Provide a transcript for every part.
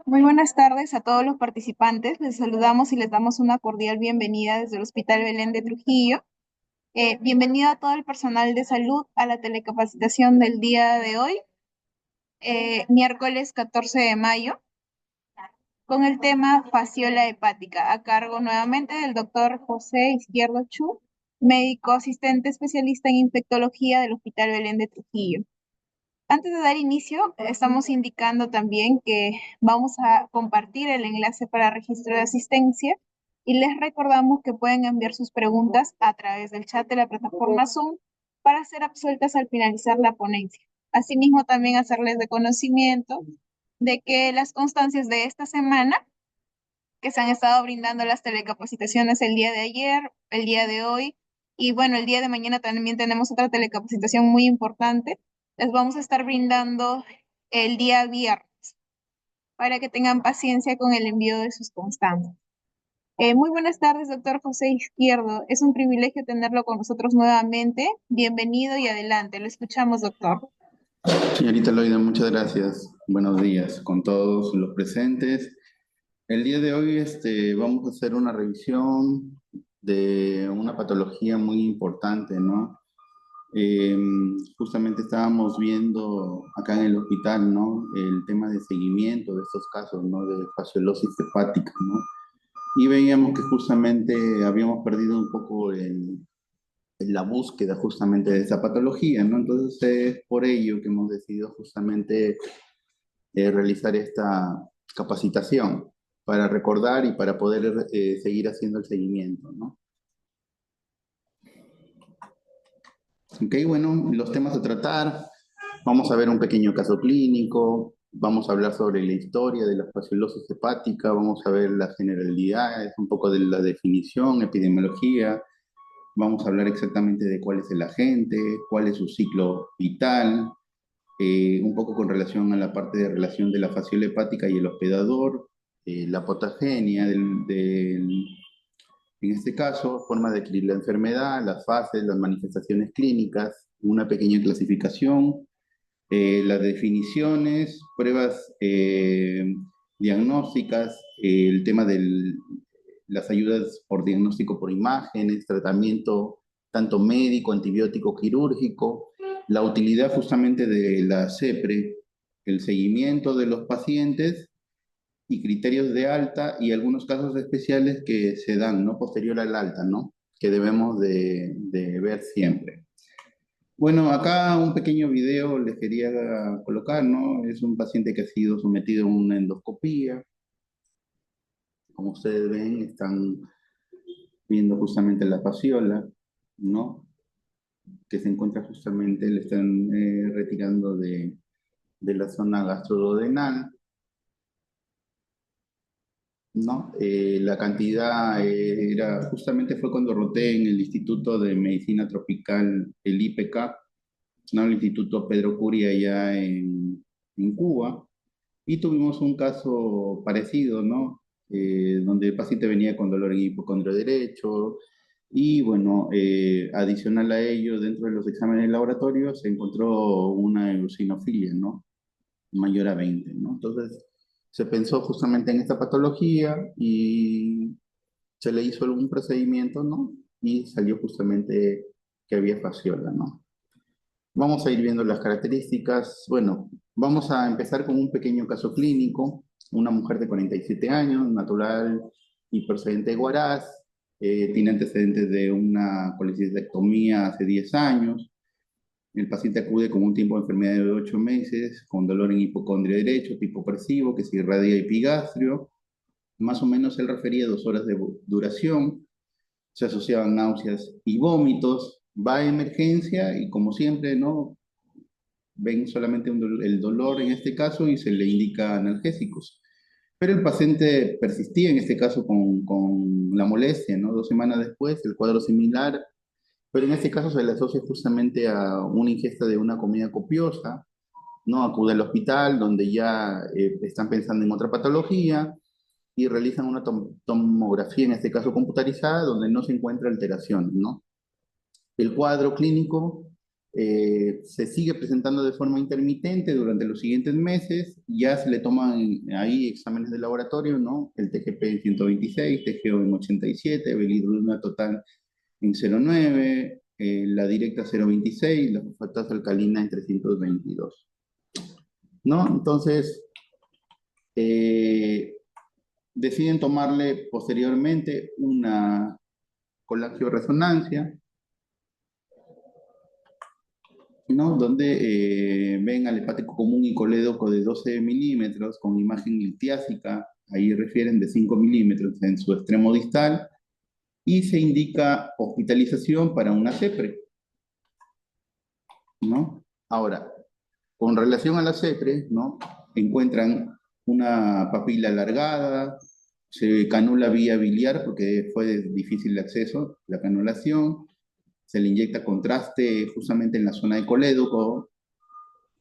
Muy buenas tardes a todos los participantes. Les saludamos y les damos una cordial bienvenida desde el Hospital Belén de Trujillo. Bienvenido a todo el personal de salud a la telecapacitación del día de hoy, miércoles 14 de mayo, con el tema fasciola hepática, a cargo nuevamente del doctor José Izquierdo Chu, médico asistente especialista en infectología del Hospital Belén de Trujillo. Antes de dar inicio, estamos indicando también que vamos a compartir el enlace para registro de asistencia y les recordamos que pueden enviar sus preguntas a través del chat de la plataforma Zoom para ser absueltas al finalizar la ponencia. Asimismo, también hacerles de conocimiento de que las constancias de esta semana, que se han estado brindando las telecapacitaciones el día de ayer, el día de hoy, y bueno, el día de mañana también tenemos otra telecapacitación muy importante. Les vamos a estar brindando el día viernes para que tengan paciencia con el envío de sus constancias. Muy buenas tardes, doctor José Izquierdo. Es un privilegio tenerlo con nosotros nuevamente. Bienvenido y adelante. Lo escuchamos, doctor. Señorita Loida, muchas gracias. Buenos días con todos los presentes. El día de hoy vamos a hacer una revisión de una patología muy importante, ¿no? Eh, Justamente estábamos viendo acá en el hospital, ¿no? El tema de seguimiento de estos casos, ¿no? De fasciolosis hepática, ¿no? Y veíamos que justamente habíamos perdido un poco la búsqueda justamente de esa patología, ¿no? Entonces es por ello que hemos decidido justamente realizar esta capacitación para recordar y para poder seguir haciendo el seguimiento, ¿no? Ok, bueno, los temas a tratar, vamos a ver un pequeño caso clínico, vamos a hablar sobre la historia de la fasciolosis hepática, vamos a ver las generalidades, un poco de la definición, epidemiología, vamos a hablar exactamente de cuál es el agente, cuál es su ciclo vital, un poco con relación a la parte de relación de la fasciola hepática y el hospedador, la patogenia en este caso, forma de adquirir la enfermedad, las fases, las manifestaciones clínicas, una pequeña clasificación, las definiciones, pruebas diagnósticas, el tema de las ayudas por diagnóstico por imágenes, tratamiento tanto médico, antibiótico, quirúrgico, la utilidad justamente de la CEPRE, el seguimiento de los pacientes y criterios de alta y algunos casos especiales que se dan, ¿no? Posterior al alta, ¿no? Que debemos de ver siempre. Bueno, acá un pequeño video les quería colocar, ¿no? Es un paciente que ha sido sometido a una endoscopía. Como ustedes ven, están viendo justamente la fasciola, ¿no? Que se encuentra justamente, le están retirando de la zona gastroduodenal, ¿no? La cantidad era, justamente fue cuando roté en el Instituto de Medicina Tropical, el IPK, ¿no? El Instituto Pedro Curia allá en Cuba, y tuvimos un caso parecido, ¿no? Donde el paciente venía con dolor en hipocondrio derecho, y bueno, adicional a ello, dentro de los exámenes de laboratorio se encontró una eosinofilia, ¿no? Mayor a 20, ¿no? Entonces, se pensó justamente en esta patología y se le hizo algún procedimiento, ¿no? Y salió justamente que había fasciola, ¿no? Vamos a ir viendo las características. Bueno, vamos a empezar con un pequeño caso clínico. Una mujer de 47 años, natural y procedente de Huaraz, tiene antecedentes de una colecistectomía hace 10 años. El paciente acude con un tiempo de enfermedad de 8 meses, con dolor en hipocondrio derecho, tipo opresivo, que se irradia epigastrio. Más o menos él refería 2 horas de duración. Se asociaban náuseas y vómitos. Va a emergencia y como siempre, ¿no? Ven solamente el dolor en este caso y se le indica analgésicos. Pero el paciente persistía en este caso con la molestia, ¿no? 2 semanas después, el cuadro similar, pero en este caso se le asocia justamente a una ingesta de una comida copiosa, ¿no? Acude al hospital donde ya están pensando en otra patología y realizan una tomografía, en este caso computarizada, donde no se encuentra alteración, ¿no? El cuadro clínico Se sigue presentando de forma intermitente durante los siguientes meses, ya se le toman ahí exámenes de laboratorio, ¿no? El TGP en 126, TGO en 87, bilirrubina total en 0,9, la directa 0,26, la fosfatasa alcalina en 322, ¿no? Entonces, eh, deciden tomarle posteriormente una colangioresonancia, ¿no? Donde ven al hepático común y colédoco de 12 milímetros con imagen litiásica, ahí refieren de 5 milímetros en su extremo distal, y se indica hospitalización para una CEPRE, ¿no? Ahora, con relación a la CEPRE, ¿no? Encuentran una papila alargada, se canula vía biliar porque fue de difícil acceso, la canulación, se le inyecta contraste justamente en la zona de colédoco,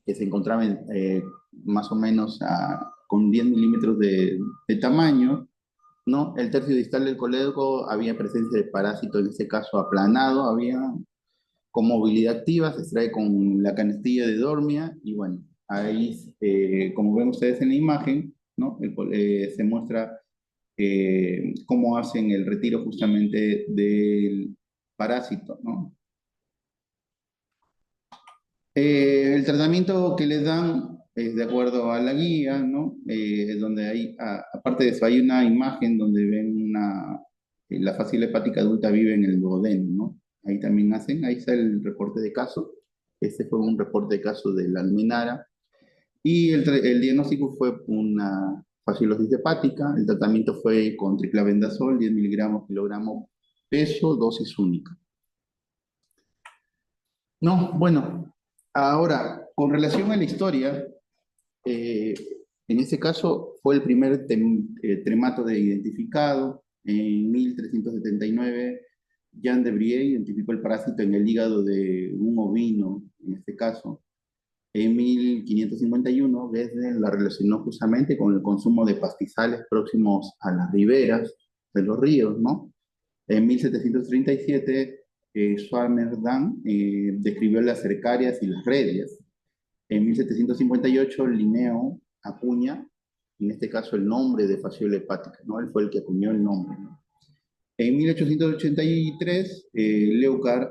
que se encontraba más o menos con 10 milímetros de tamaño, ¿no? El tercio distal del colédoco había presencia de parásito, en este caso aplanado, había con movilidad activa, se extrae con la canastilla de Dormia, y bueno, ahí, como ven ustedes en la imagen, ¿no? Se muestra cómo hacen el retiro justamente del parásito, ¿no? El tratamiento que les dan es de acuerdo a la guía, ¿no? Donde hay, aparte de eso, hay una imagen donde ven la fascia hepática adulta vive en el duodeno, ¿no? Ahí también hacen, ahí está el reporte de caso. Este fue un reporte de caso de la Almenara. Y el diagnóstico fue una fasciolosis hepática. El tratamiento fue con triclavendazol, 10 miligramos kilogramo peso, dosis única. No, bueno, ahora, con relación a la historia, eh, en este caso fue el primer tremato identificado. En 1379, Jean de Brie identificó el parásito en el hígado de un ovino, en este caso. En 1551, Gesner la relacionó justamente con el consumo de pastizales próximos a las riberas de los ríos, ¿no? En 1737, Swammerdam describió las cercarias y las redias. En 1758, Linneo acuña, en este caso, el nombre de fasciola hepática, ¿no? Él fue el que acuñó el nombre, ¿no? En 1883, Leucar,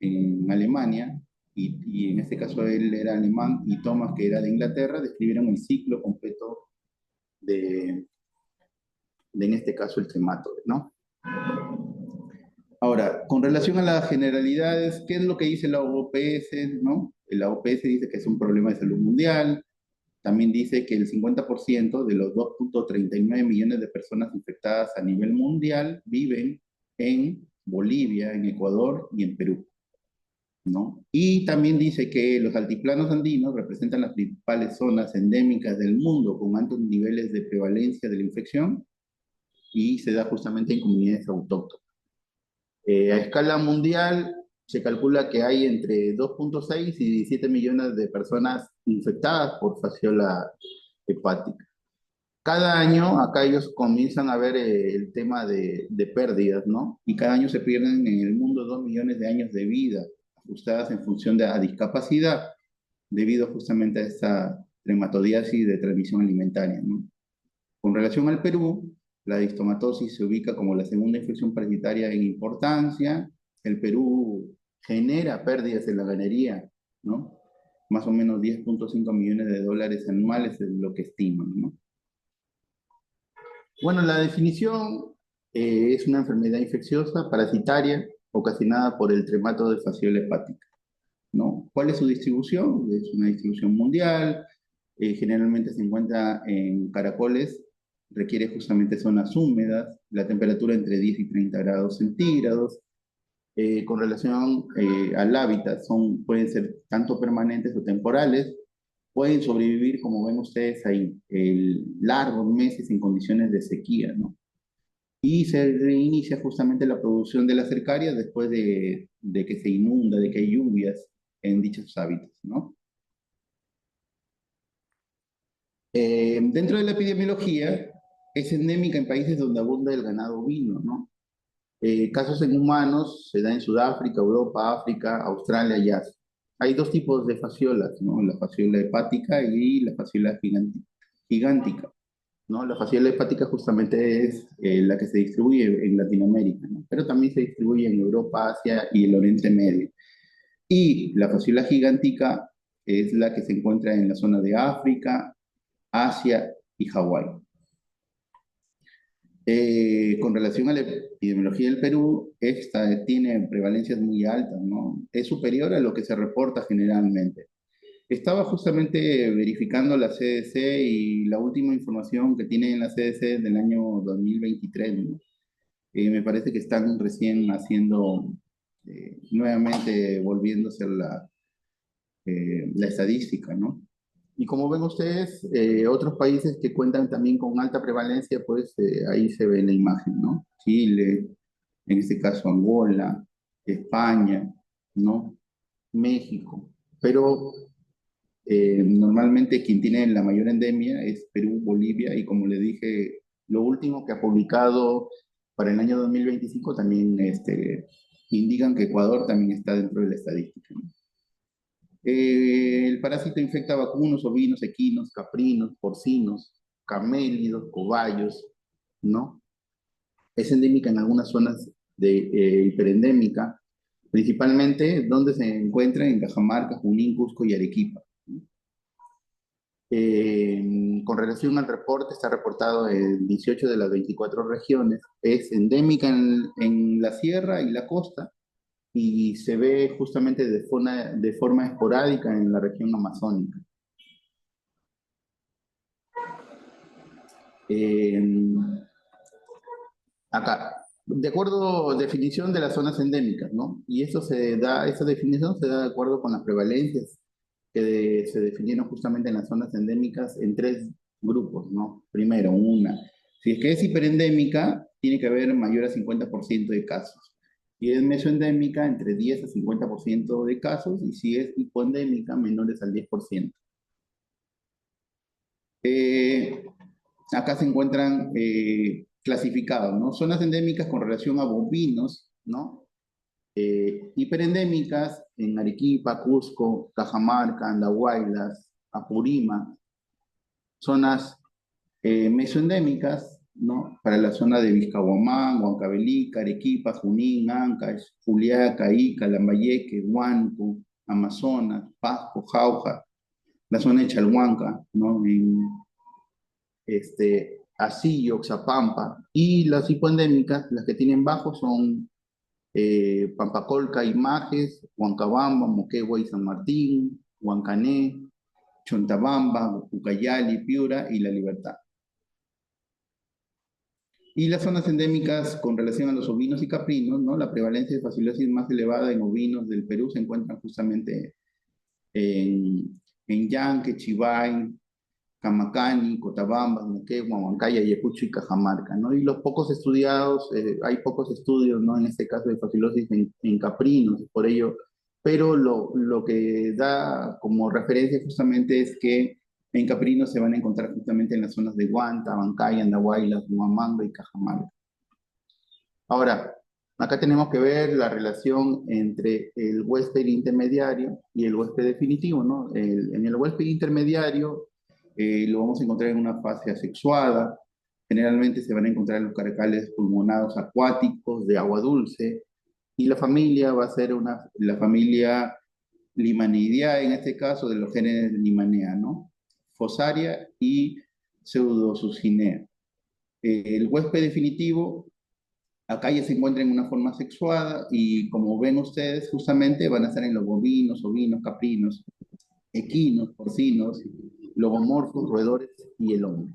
en Alemania, y en este caso él era alemán, y Thomas, que era de Inglaterra, describieron el ciclo completo de en este caso, el trematoide, ¿no? Ahora, con relación a las generalidades, ¿qué es lo que dice la OPS, no? La OPS dice que es un problema de salud mundial. También dice que el 50% de los 2,39 millones de personas infectadas a nivel mundial viven en Bolivia, en Ecuador y en Perú, ¿no? Y también dice que los altiplanos andinos representan las principales zonas endémicas del mundo con altos niveles de prevalencia de la infección, y se da justamente en comunidades autóctonas. A escala mundial, se calcula que hay entre 2,6 y 17 millones de personas infectadas por fasciola hepática. Cada año acá ellos comienzan a ver el tema de pérdidas, ¿no? Y cada año se pierden en el mundo 2 millones de años de vida, ajustadas en función de la discapacidad, debido justamente a esta trematodiasis de transmisión alimentaria, ¿no? Con relación al Perú, la distomatosis se ubica como la segunda infección parasitaria en importancia. El Perú genera pérdidas en la ganadería, ¿no? Más o menos 10,5 millones de dólares anuales es lo que estiman, ¿no? Bueno, la definición es una enfermedad infecciosa parasitaria ocasionada por el tremato de fasciola hepática, ¿no? ¿Cuál es su distribución? Es una distribución mundial, generalmente se encuentra en caracoles, requiere justamente zonas húmedas, la temperatura entre 10 y 30 grados centígrados. Con relación al hábitat, pueden ser tanto permanentes o temporales, pueden sobrevivir, como ven ustedes ahí, largos meses en condiciones de sequía, ¿no? Y se reinicia justamente la producción de las cercarias después de que se inunda, de que hay lluvias en dichos hábitats, ¿no? Dentro de la epidemiología, es endémica en países donde abunda el ganado ovino, ¿no? Casos en humanos se da en Sudáfrica, Europa, África, Australia y Asia. hay dos tipos de fasciolas, ¿no? La fasciola hepática y la fasciola gigántica, ¿no? La fasciola hepática justamente es la que se distribuye en Latinoamérica, ¿no? Pero también se distribuye en Europa, Asia y el Oriente Medio. Y la fasciola gigántica es la que se encuentra en la zona de África, Asia y Hawái. Con relación a la epidemiología del Perú, esta tiene prevalencias muy altas, ¿no? Es superior a lo que se reporta generalmente. Estaba justamente verificando la CDC y la última información que tiene en la CDC del año 2023, ¿no? Me parece que están recién haciendo, nuevamente volviéndose la estadística, ¿no? Y como ven ustedes, otros países que cuentan también con alta prevalencia, pues ahí se ve la imagen, ¿no? Chile, en este caso Angola, España, ¿no? México. Pero normalmente quien tiene la mayor endemia es Perú, Bolivia, y como le dije, lo último que ha publicado para el año 2025 también indican que Ecuador también está dentro de la estadística, ¿no? El parásito infecta vacunos, ovinos, equinos, caprinos, porcinos, camélidos, cobayos, ¿no? Es endémica en algunas zonas de hiperendémica, principalmente donde se encuentra en Cajamarca, Junín, Cusco y Arequipa. Con relación al reporte, está reportado en 18 de las 24 regiones. Es endémica en la sierra y la costa y se ve justamente de forma esporádica en la región amazónica. Eh, Acá, de acuerdo a definición de las zonas endémicas, ¿no? Y eso se da, esa definición se da de acuerdo con las prevalencias se definieron justamente en las zonas endémicas en tres grupos, ¿no? Primero, si es que es hiperendémica, tiene que haber mayor a 50% de casos. Si es mesoendémica, entre 10 a 50% de casos, y si es hipoendémica, menores al 10%. Eh, Acá se encuentran clasificados, ¿no? Zonas endémicas con relación a bovinos, ¿no? Hiperendémicas en Arequipa, Cusco, Cajamarca, Andahuaylas, Apurima. Zonas mesoendémicas, ¿no? Para la zona de Vizcahuamán, Huancavelica, Arequipa, Junín, Ancash, Juliaca, Ica, Lambayeque, Huánuco, Amazonas, Pasco, Jauja, la zona de Chalhuanca, ¿no? Asillo, Oxapampa, y las hipoendémicas, las que tienen bajo son Pampacolca, Images, Huancabamba, Moquegua y San Martín, Huancané, Chontabamba, Ucayali, Piura y La Libertad. Y las zonas endémicas con relación a los ovinos y caprinos, ¿no? La prevalencia de fasciosis más elevada en ovinos del Perú se encuentra justamente en Yanque, Chivay, Camacani, Cotabamba, Moquegua, Huancaya, Ayacucho y Cajamarca, ¿no? Y los pocos estudiados, hay pocos estudios, ¿no? En este caso de fascilosis en caprinos, por ello, pero lo que da como referencia justamente es que en caprinos se van a encontrar justamente en las zonas de Huanta, Bancay, Andahuaylas, Huamanga y Cajamarca. Ahora, acá tenemos que ver la relación entre el huésped intermediario y el huésped definitivo, ¿no? En el huésped intermediario lo vamos a encontrar en una fase asexuada. Generalmente se van a encontrar los caracales pulmonados acuáticos de agua dulce y la familia va a ser la familia Limaniidae, en este caso de los genes Limanea, ¿no? Fosaria y Pseudosuccinea. El huésped definitivo acá ya se encuentra en una forma sexuada y como ven ustedes, justamente van a estar en los bovinos, ovinos, caprinos, equinos, porcinos, logomorfos, roedores y el hombre.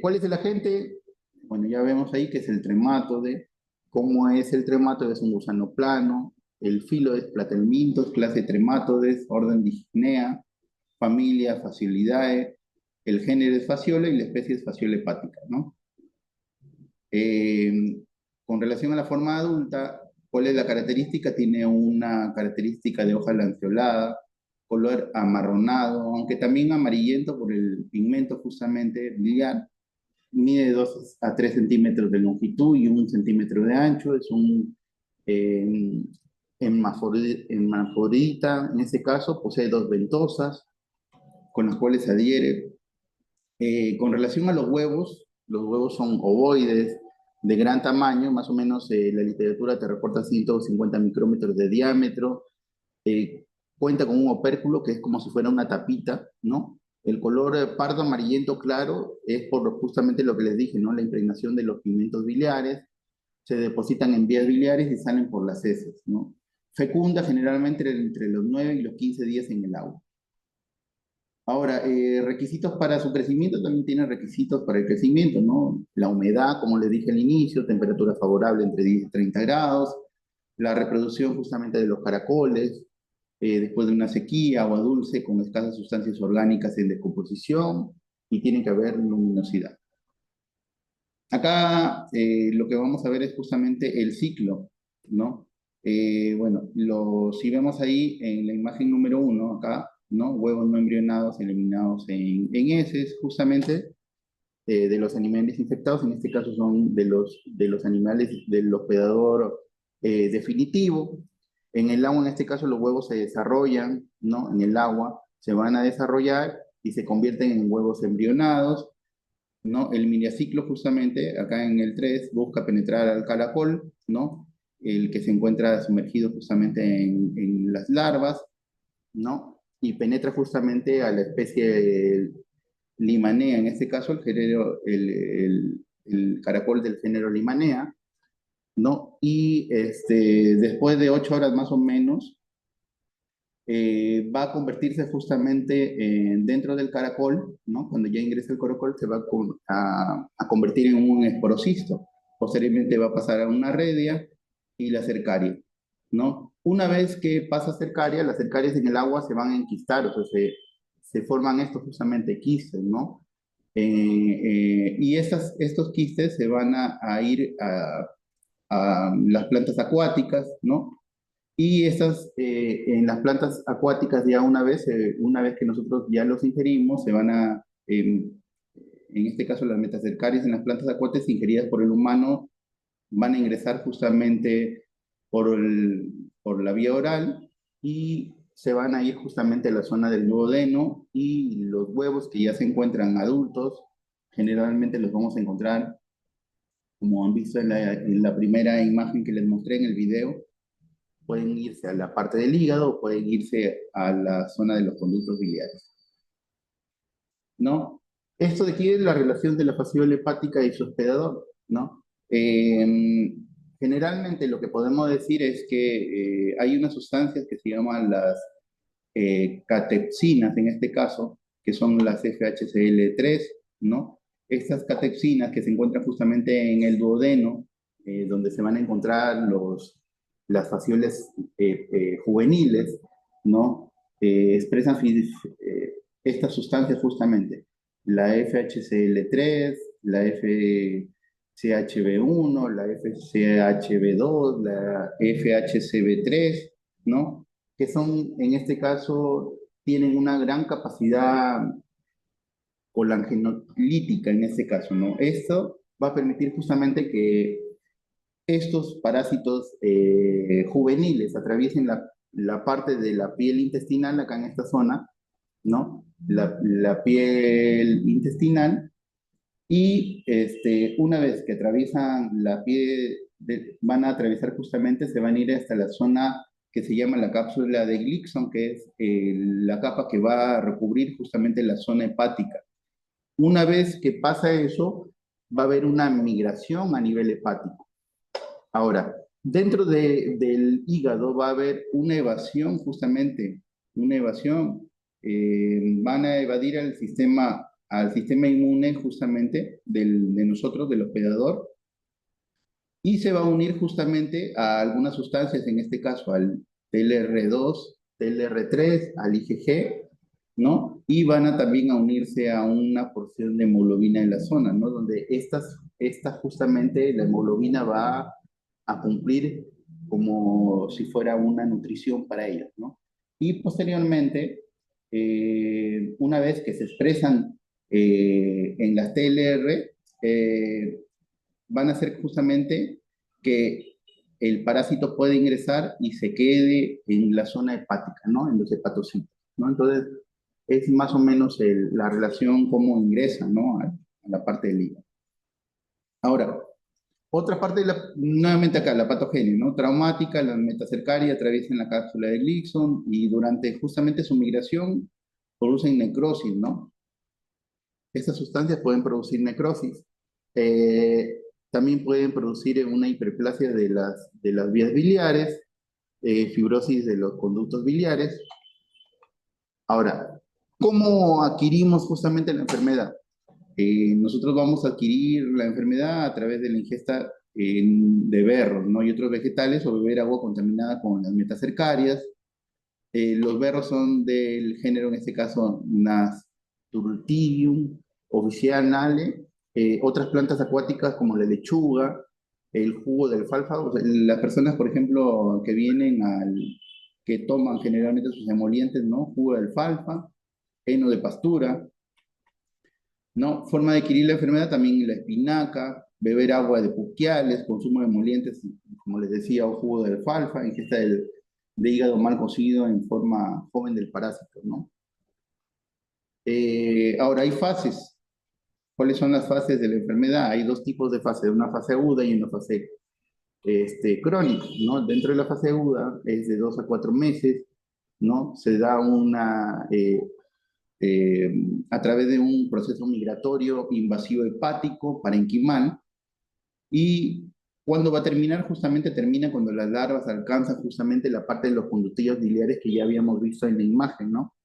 ¿Cuál es el agente? Bueno, ya vemos ahí que es el trematode. ¿Cómo es el trematode? Es un gusano plano. El filo es Platelmintos, clase Trematodes, orden Dignea, familia Facilidae. El género es Fasciola y la especie es Fasciola hepática, ¿no? Eh, con relación a la forma adulta, ¿cuál es la característica? Tiene una característica de hoja lanceolada, color amarronado, aunque también amarillento por el pigmento justamente biliar. Mide 2 a 3 centímetros de longitud y 1 centímetro de ancho. Es un eh, hermafrodita, en este caso, posee dos ventosas con las cuales se adhiere. Con relación a los huevos son ovoides, de gran tamaño, más o menos la literatura te reporta 150 micrómetros de diámetro, eh, cuenta con un opérculo que es como si fuera una tapita, ¿no? El color pardo amarillento claro es por justamente lo que les dije, ¿no? La impregnación de los pigmentos biliares, se depositan en vías biliares y salen por las heces, ¿no? Fecunda generalmente entre los 9 y los 15 días en el agua. Ahora, requisitos para su crecimiento también tiene requisitos para el crecimiento, ¿no? La humedad, como les dije al inicio, temperatura favorable entre 10 y 30 grados, la reproducción justamente de los caracoles, después de una sequía, agua dulce con escasas sustancias orgánicas en descomposición y tiene que haber luminosidad. Acá lo que vamos a ver es justamente el ciclo, ¿no? Bueno, si vemos ahí en la imagen número uno, acá, ¿no? Huevos no embrionados eliminados en heces, justamente de los animales infectados, en este caso son de los animales del hospedador definitivo. En el agua, en este caso, los huevos se desarrollan, ¿no? En el agua se van a desarrollar y se convierten en huevos embrionados, ¿no? El miniaciclo justamente, acá en el 3 busca penetrar al caracol, ¿no? El que se encuentra sumergido justamente en las larvas, ¿no? Y penetra justamente a la especie Limanea, en este caso el caracol del género Limanea, ¿no? Y después de 8 horas más o menos, va a convertirse justamente dentro del caracol, ¿no? Cuando ya ingresa el caracol, se va a convertir en un esporocisto. Posteriormente va a pasar a una redia y la cercaria, ¿no? Una vez que pasa cercaria, las cercarias en el agua se van a enquistar, o sea, se forman estos justamente quistes, ¿no? Y estos quistes se van a ir a las plantas acuáticas, ¿no? Y en las plantas acuáticas ya una vez que nosotros ya los ingerimos, en este caso las metacercarias en las plantas acuáticas ingeridas por el humano, van a ingresar justamente por la vía oral y se van a ir justamente a la zona del duodeno y los huevos que ya se encuentran adultos, generalmente los vamos a encontrar, como han visto en la primera imagen que les mostré en el video, pueden irse a la parte del hígado o pueden irse a la zona de los conductos biliares, ¿no? Esto de aquí es la relación de la fasciola hepática y su hospedador, ¿no? Generalmente lo que podemos decir es que hay unas sustancias que se llaman las catepsinas, en este caso, que son las FHCl3, ¿no? Estas catepsinas que se encuentran justamente en el duodeno, donde se van a encontrar las fascioles juveniles, ¿no? Expresan estas sustancias justamente, la FHCl3, la FCHB1, la FCHB2, la FHCB3, ¿no? Que son, en este caso, tienen una gran capacidad colangenolítica en este caso, ¿no? Esto va a permitir justamente que estos parásitos juveniles atraviesen la parte de la piel intestinal, acá en esta zona, ¿no? La piel intestinal, y una vez que atraviesan la piel, van a atravesar justamente, se van a ir hasta la zona que se llama la cápsula de Glickson, que es la capa que va a recubrir justamente la zona hepática. Una vez que pasa eso, va a haber una migración a nivel hepático. Ahora, dentro del hígado va a haber una evasión justamente, una evasión. Van a evadir al sistema inmune justamente de nosotros, del hospedador, y se va a unir justamente a algunas sustancias, en este caso al TLR2, TLR3, al IgG, ¿no? Y van a también a unirse a una porción de hemoglobina en la zona, ¿no? Donde esta justamente, la hemoglobina va a cumplir como si fuera una nutrición para ellos, ¿no? Y posteriormente, una vez que se expresan en las TLR, van a ser justamente que el parásito puede ingresar y se quede en la zona hepática, ¿no? En los hepatocitos, ¿no? Entonces, es más o menos la relación cómo ingresa, ¿no? A la parte del hígado. Ahora, otra parte, nuevamente acá, la patogenia, ¿no? Traumática, la metacercaria atraviesan la cápsula de Gleason y durante justamente su migración producen necrosis, ¿no? Estas sustancias pueden producir necrosis. Eh, También pueden producir una hiperplasia de las vías biliares, fibrosis de los conductos biliares. Ahora, ¿cómo adquirimos justamente la enfermedad? Nosotros vamos a adquirir la enfermedad a través de la ingesta de berros, ¿no? Y otros vegetales o beber agua contaminada con las metacercarias. Los berros son del género, en este caso, Nasturtium officinale. Otras plantas acuáticas como la lechuga, el jugo de alfalfa. O sea, las personas, por ejemplo, que toman generalmente sus emolientes, ¿no? Jugo de alfalfa, heno de pastura, ¿no? Forma de adquirir la enfermedad también la espinaca, beber agua de puquiales, consumo de emolientes, como les decía, o jugo de alfalfa, ingesta de hígado mal cocido en forma joven del parásito, ¿no? Ahora, hay fases. ¿Cuáles son las fases de la enfermedad? Hay dos tipos de fases, una fase aguda y una fase crónica, ¿no? Dentro de la fase aguda es de 2 a 4 meses, ¿no? Se da eh, a través de un proceso migratorio invasivo hepático parenquimal. Y cuando va a terminar, justamente termina cuando las larvas alcanzan justamente la parte de los conductillos biliares que ya habíamos visto en la imagen, ¿no?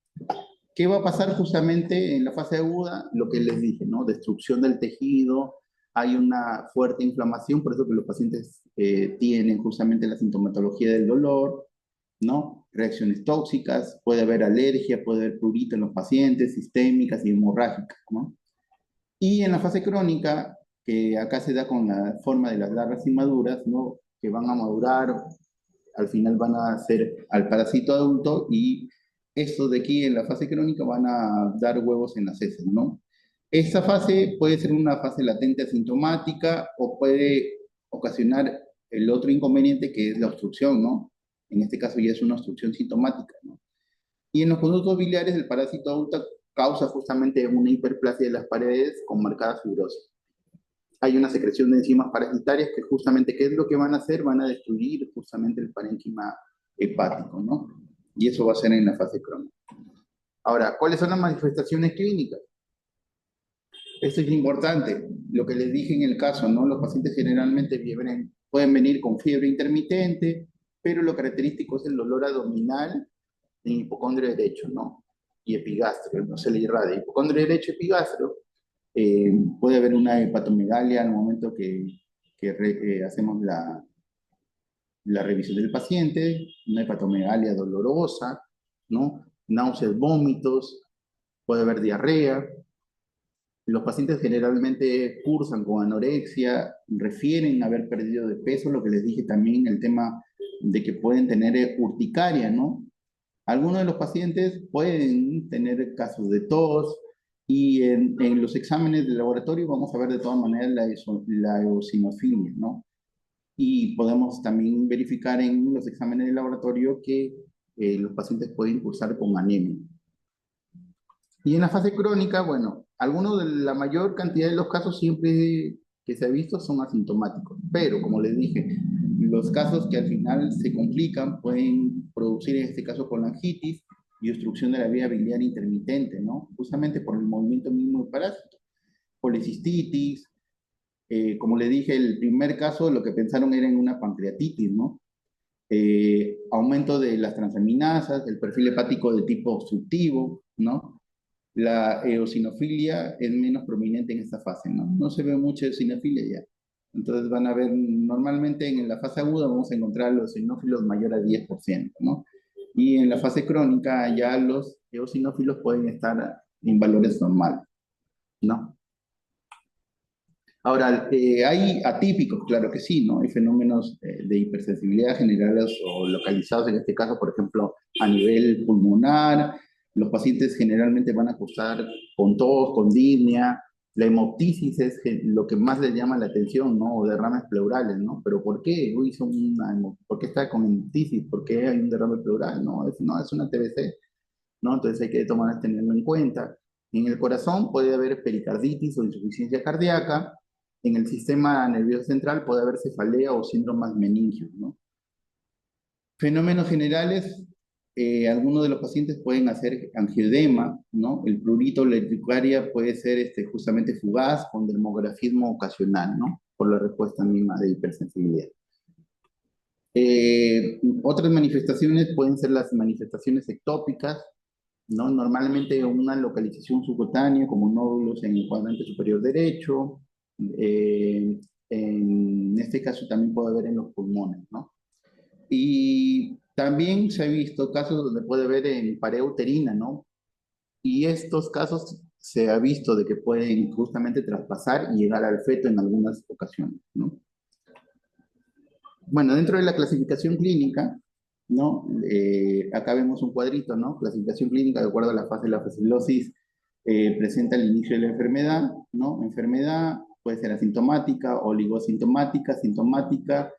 ¿Qué va a pasar justamente en la fase aguda? Lo que les dije, ¿no? Destrucción del tejido, hay una fuerte inflamación, por eso que los pacientes tienen justamente la sintomatología del dolor, ¿no? Reacciones tóxicas, puede haber alergia, puede haber prurito en los pacientes, sistémicas y hemorrágicas, ¿no? Y en la fase crónica, que acá se da con la forma de las larvas inmaduras, ¿no? Que van a madurar, al final van a ser al parásito adulto y estos de aquí en la fase crónica van a dar huevos en las heces, ¿no? Esta fase puede ser una fase latente asintomática o puede ocasionar el otro inconveniente que es la obstrucción, ¿no? En este caso ya es una obstrucción sintomática, ¿no? Y en los conductos biliares el parásito adulto causa justamente una hiperplasia de las paredes con marcada fibrosis. Hay una secreción de enzimas parasitarias que justamente, ¿qué es lo que van a hacer? Van a destruir justamente el parénquima hepático, ¿no? Y eso va a ser en la fase crónica. Ahora, ¿cuáles son las manifestaciones clínicas? Esto es importante, lo que les dije en el caso, ¿no? Los pacientes generalmente pueden venir con fiebre intermitente, pero lo característico es el dolor abdominal en hipocondrio derecho, ¿no? Y epigastrio, no se le irradia. Hipocondrio derecho, epigastrio, puede haber una hepatomegalia al momento que hacemos la revisión del paciente, una hepatomegalia dolorosa, ¿no? Náuseas, vómitos, puede haber diarrea. Los pacientes generalmente cursan con anorexia, refieren haber perdido de peso, lo que les dije también, el tema de que pueden tener urticaria, ¿no? Algunos de los pacientes pueden tener casos de tos y en los exámenes de laboratorio vamos a ver de todas maneras la eosinofilia, ¿no? Y podemos también verificar en los exámenes de laboratorio que los pacientes pueden cursar con anemia. Y en la fase crónica, bueno, algunos de la mayor cantidad de los casos siempre que se ha visto son asintomáticos, pero como les dije, los casos que al final se complican pueden producir en este caso colangitis y obstrucción de la vía biliar intermitente, ¿no? Justamente por el movimiento mismo del parásito. Policistitis, como les dije, el primer caso lo que pensaron era en una pancreatitis, ¿no? Aumento de las transaminasas, el perfil hepático de tipo obstructivo, ¿no? La eosinofilia es menos prominente en esta fase, ¿no? No se ve mucha eosinofilia ya. Entonces van a ver, normalmente en la fase aguda vamos a encontrar los eosinófilos mayor a 10%, ¿no? Y en la fase crónica ya los eosinófilos pueden estar en valores normales, ¿no? Ahora, hay atípicos, claro que sí, ¿no? Hay fenómenos de hipersensibilidad generales o localizados, en este caso, por ejemplo, a nivel pulmonar. Los pacientes generalmente van a cursar con tos, con disnea, La hemoptisis es lo que más les llama la atención, ¿no? O derrames pleurales, ¿no? Pero ¿por qué? Uy, ¿por qué está con hemoptisis? ¿Por qué hay un derrame pleural? No, es una TBC, ¿no? Entonces hay que tenerlo en cuenta. En el corazón puede haber pericarditis o insuficiencia cardíaca. En el sistema nervioso central puede haber cefalea o síndromes meningios, ¿no? Fenómenos generales, algunos de los pacientes pueden hacer angioedema, ¿no? El prurito o la urticaria puede ser justamente fugaz con dermografismo ocasional, ¿no? Por la respuesta misma de hipersensibilidad. Otras manifestaciones pueden ser las manifestaciones ectópicas, ¿no? Normalmente una localización subcutánea como nódulos en el cuadrante superior derecho. En este caso también puede haber en los pulmones, ¿no? Y también se ha visto casos donde puede haber en pared uterina, ¿no? Y estos casos se ha visto de que pueden justamente traspasar y llegar al feto en algunas ocasiones, ¿no? Bueno, dentro de la clasificación clínica, ¿no? Acá vemos un cuadrito, ¿no? Clasificación clínica de acuerdo a la fase de la fascilosis, presenta el inicio de la enfermedad, ¿no? Enfermedad puede ser asintomática, oligosintomática, sintomática,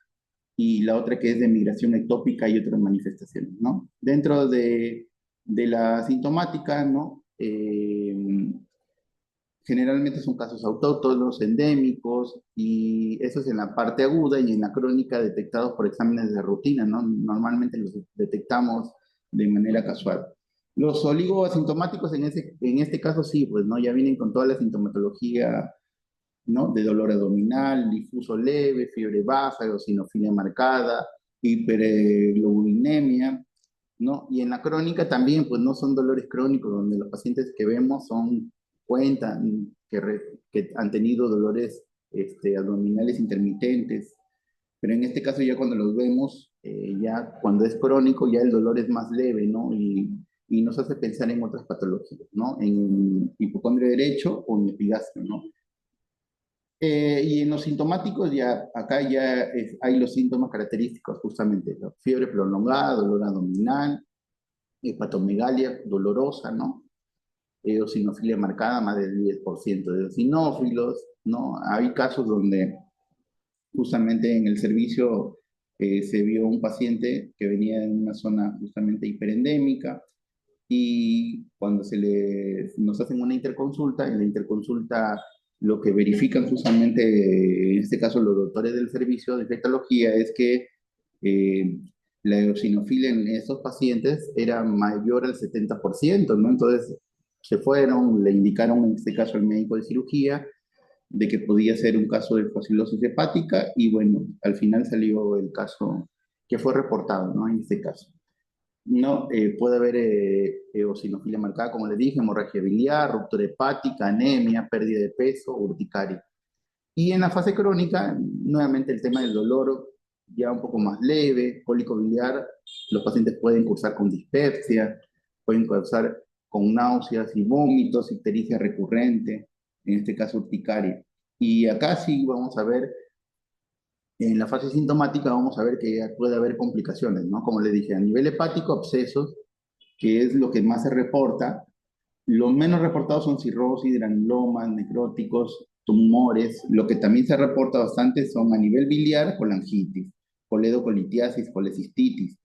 y la otra que es de migración ectópica y otras manifestaciones, ¿no? Dentro de la sintomática, ¿no? Generalmente son casos autóctonos, endémicos, y eso es en la parte aguda y en la crónica detectados por exámenes de rutina, ¿no? Normalmente los detectamos de manera casual. Los oligoasintomáticos en este caso sí, pues, ¿no? Ya vienen con toda la sintomatología, ¿no? De dolor abdominal, difuso leve, fiebre baja, eosinofilia marcada, hiperglobulinemia, ¿no? Y en la crónica también, pues no son dolores crónicos, donde los pacientes que vemos cuentan que han tenido dolores abdominales intermitentes, pero en este caso ya cuando los vemos, ya cuando es crónico, ya el dolor es más leve, ¿no? Y nos hace pensar en otras patologías, ¿no? En hipocondrio derecho o en epigastrio, ¿no? Y en los sintomáticos, ya acá ya hay los síntomas característicos justamente, ¿no? Fiebre prolongada, dolor abdominal, hepatomegalia dolorosa, ¿no? Eosinofilia marcada, más del 10% de eosinófilos, ¿no? Hay casos donde justamente en el servicio se vio un paciente que venía en una zona justamente hiperendémica y cuando nos hacen una interconsulta, en la interconsulta lo que verifican justamente, en este caso los doctores del servicio de infectología, es que eh, la eosinofilia en estos pacientes era mayor al 70%, ¿no? Entonces se fueron, le indicaron en este caso al médico de cirugía de que podía ser un caso de fascilosis hepática y bueno, al final salió el caso que fue reportado, ¿no? En este caso. No, puede haber eosinofilia marcada, como les dije, hemorragia biliar, ruptura hepática, anemia, pérdida de peso, urticaria. Y en la fase crónica, nuevamente el tema del dolor ya un poco más leve, cólico biliar, los pacientes pueden cursar con dispepsia, pueden cursar con náuseas y vómitos, ictericia recurrente, en este caso urticaria. Y acá sí vamos a ver, en la fase sintomática vamos a ver que puede haber complicaciones, ¿no? Como les dije, a nivel hepático, abscesos, que es lo que más se reporta. Los menos reportados son cirrosis, granulomas, necróticos, tumores. Lo que también se reporta bastante son a nivel biliar, colangitis, coledocolitiasis, colecistitis.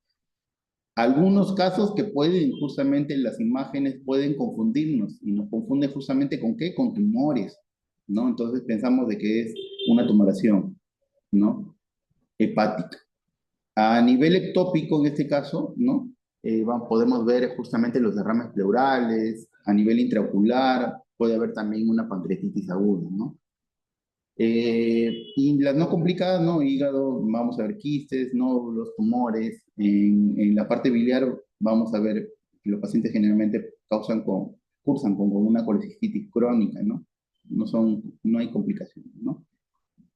Algunos casos que pueden, justamente las imágenes pueden confundirnos y nos confunden justamente con qué, con tumores, ¿no? Entonces pensamos de que es una tumoración, ¿no? Hepática. A nivel ectópico, en este caso, ¿no? Podemos ver justamente los derrames pleurales, a nivel intraocular, puede haber también una pancreatitis aguda, ¿no? Y las no complicadas, ¿no? Hígado, vamos a ver quistes, nódulos, tumores. En la parte biliar vamos a ver que los pacientes generalmente cursan con una colecistitis crónica, ¿no? No hay complicaciones, ¿no?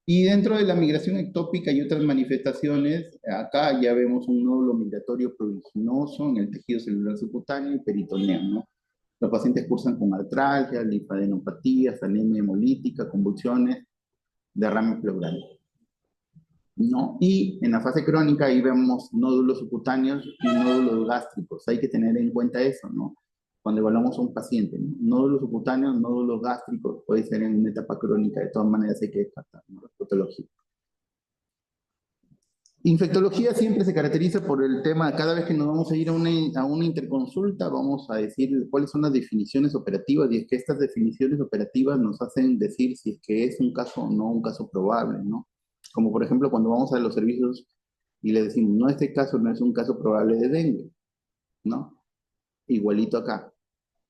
Y dentro de la migración ectópica y otras manifestaciones, acá ya vemos un nódulo migratorio pruriginoso en el tejido celular subcutáneo y peritoneo, ¿no? Los pacientes cursan con artralgia, linfadenopatías, anemia hemolítica, convulsiones, derrame pleural, ¿no? Y en la fase crónica ahí vemos nódulos subcutáneos y nódulos gástricos. Hay que tener en cuenta eso, ¿no? cuando evaluamos a un paciente, ¿no? Nódulos subcutáneos, nódulos gástricos, puede ser en una etapa crónica, de todas maneras hay que descartar, ¿no? La patología. Infectología siempre se caracteriza por el tema, cada vez que nos vamos a ir a una interconsulta, vamos a decir cuáles son las definiciones operativas, y es que estas definiciones operativas nos hacen decir si es que es un caso o no un caso probable, ¿no? Como por ejemplo cuando vamos a los servicios y le decimos, no, este caso no es un caso probable de dengue, ¿no? Igualito acá.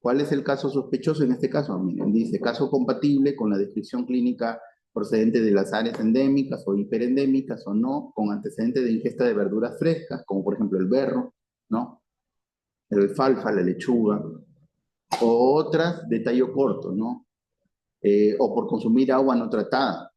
¿Cuál es el caso sospechoso en este caso? Miren, dice caso compatible con la descripción clínica procedente de las áreas endémicas o hiperendémicas o no, con antecedentes de ingesta de verduras frescas, como por ejemplo el berro, ¿no? El alfalfa, la lechuga, o otras de tallo corto, ¿no? O por consumir agua no tratada,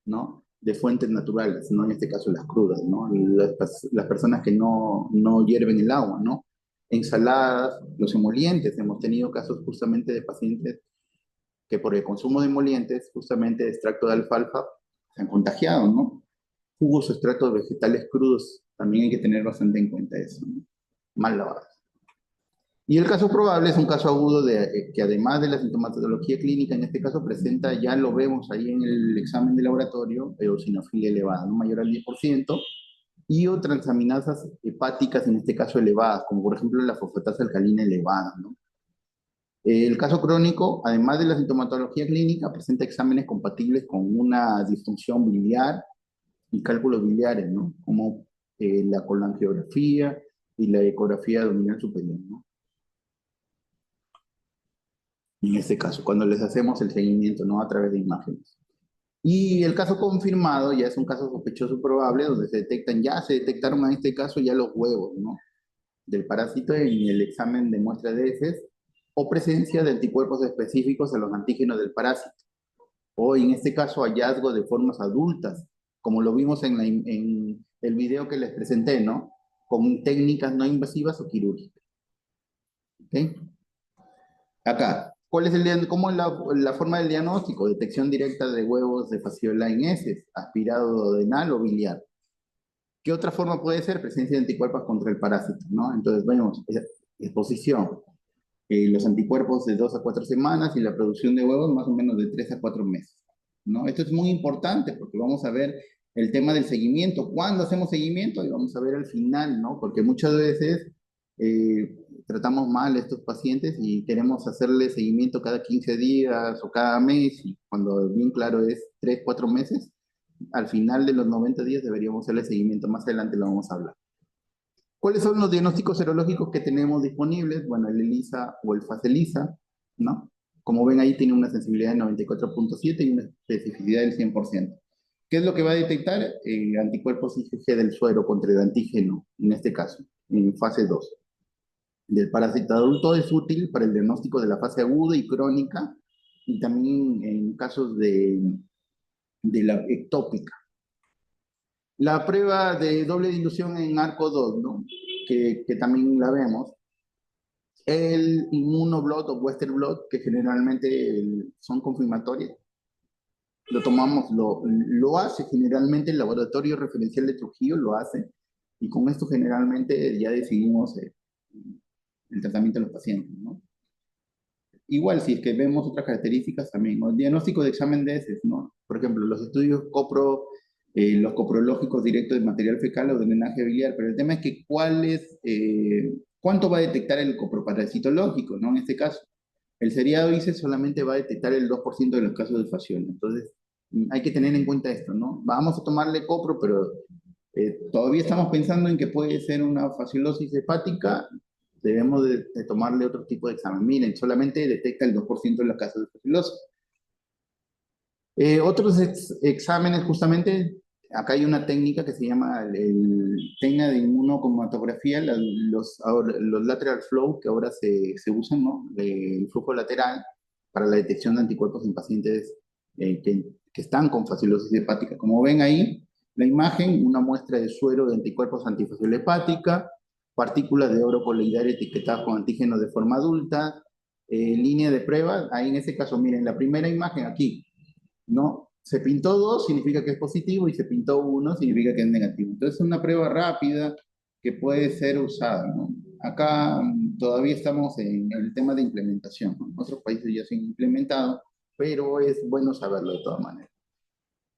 ¿no? De fuentes naturales, ¿no? En este caso las crudas, ¿no? Las personas que no hierven el agua, ¿no? Ensaladas, los emolientes. Hemos tenido casos justamente de pacientes que por el consumo de emolientes, justamente de extracto de alfalfa, se han contagiado, ¿no? Jugos o extractos vegetales crudos, también hay que tener bastante en cuenta eso, ¿no? Mal lavados. Y el caso probable es un caso agudo que además de la sintomatología clínica, en este caso presenta, ya lo vemos ahí en el examen de laboratorio, eosinofilia elevada, ¿no? Mayor al 10%, y o transaminasas hepáticas, en este caso elevadas, como por ejemplo la fosfatasa alcalina elevada, ¿no? El caso crónico, además de la sintomatología clínica, presenta exámenes compatibles con una disfunción biliar y cálculos biliares, ¿no? Como la colangiografía y la ecografía abdominal superior, ¿no? En este caso, cuando les hacemos el seguimiento, ¿no? A través de imágenes. Y el caso confirmado ya es un caso sospechoso probable, donde se detectaron en este caso ya los huevos, ¿no? Del parásito en el examen de muestra de heces, o presencia de anticuerpos específicos a los antígenos del parásito, o en este caso hallazgo de formas adultas, como lo vimos en el video que les presenté, ¿no? Con técnicas no invasivas o quirúrgicas. ¿Okay? Acá, ¿cómo es la forma del diagnóstico? Detección directa de huevos de fasciola en heces, aspirado duodenal o biliar. ¿Qué otra forma puede ser? Presencia de anticuerpos contra el parásito, ¿no? Entonces, vemos exposición, los anticuerpos de 2 a 4 semanas y la producción de huevos más o menos de 3 a 4 meses, ¿no? Esto es muy importante porque vamos a ver el tema del seguimiento. ¿Cuándo hacemos seguimiento? Y vamos a ver al final, ¿no? Porque muchas veces tratamos mal a estos pacientes y queremos hacerle seguimiento cada 15 días o cada mes, y cuando bien claro es 3 4 meses, al final de los 90 días deberíamos hacerle seguimiento. Más adelante lo vamos a hablar. ¿Cuáles son los diagnósticos serológicos que tenemos disponibles? Bueno, el ELISA o el FACELISA, ¿no? Como ven ahí tiene una sensibilidad de 94.7 y una especificidad del 100%. ¿Qué es lo que va a detectar? Anticuerpos IgG del suero contra el antígeno, en este caso, en fase 2. Del parásito adulto es útil para el diagnóstico de la fase aguda y crónica, y también en casos de la ectópica. La prueba de doble dilución en arco 2, ¿no? Que también la vemos. El inmunoblot o Western blot, que generalmente son confirmatorias. Lo tomamos, lo hace generalmente el laboratorio referencial de Trujillo, lo hace, y con esto generalmente ya decidimos el tratamiento de los pacientes, ¿no? Igual, si es que vemos otras características también, ¿no? El diagnóstico de examen de heces, ¿no? Por ejemplo, los estudios los coprológicos directos de material fecal o de drenaje biliar, pero el tema es que ¿cuánto va a detectar el coproparasitológico, ¿no? En este caso, el seriado ICE solamente va a detectar el 2% de los casos de fasciona. Entonces, hay que tener en cuenta esto, ¿no? Vamos a tomarle copro, pero todavía estamos pensando en que puede ser una fasciolosis hepática. Debemos de tomarle otro tipo de examen. Miren, solamente detecta el 2% de los casos de fasciolosis. Otros exámenes, justamente, acá hay una técnica que se llama técnica de inmunocromatografía, los lateral flow que ahora se usan, ¿no? El flujo lateral para la detección de anticuerpos en pacientes que están con fasciolosis hepática. Como ven ahí, la imagen, una muestra de suero de anticuerpos antifasciola hepática, partículas de oro coloidal etiquetadas con antígenos de forma adulta, línea de prueba, ahí en ese caso, miren, la primera imagen aquí, ¿no? Se pintó 2, significa que es positivo, y se pintó 1, significa que es negativo. Entonces es una prueba rápida que puede ser usada, ¿no? Acá todavía estamos en el tema de implementación, ¿no? En otros países ya se han implementado, pero es bueno saberlo de todas maneras.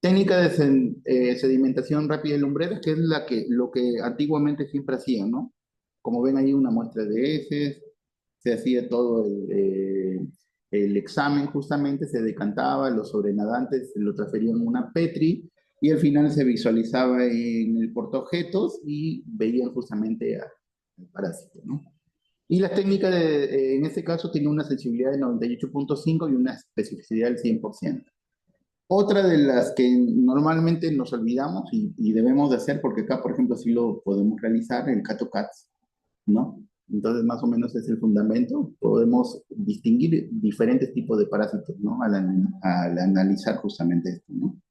Técnica de sedimentación rápida de lumbreras, que es lo que antiguamente siempre hacían, ¿no? Como ven ahí una muestra de heces, se hacía todo el examen justamente, se decantaba, los sobrenadantes lo transferían a una Petri y al final se visualizaba en el portaobjetos y veían justamente al parásito, ¿no? Y las técnicas en este caso tienen una sensibilidad de 98,5 y una especificidad del 100%. Otra de las que normalmente nos olvidamos y debemos de hacer, porque acá, por ejemplo, sí lo podemos realizar, el CATO-CATS, ¿no? Entonces, más o menos es el fundamento. Podemos distinguir diferentes tipos de parásitos, ¿no? Al analizar justamente esto, ¿no?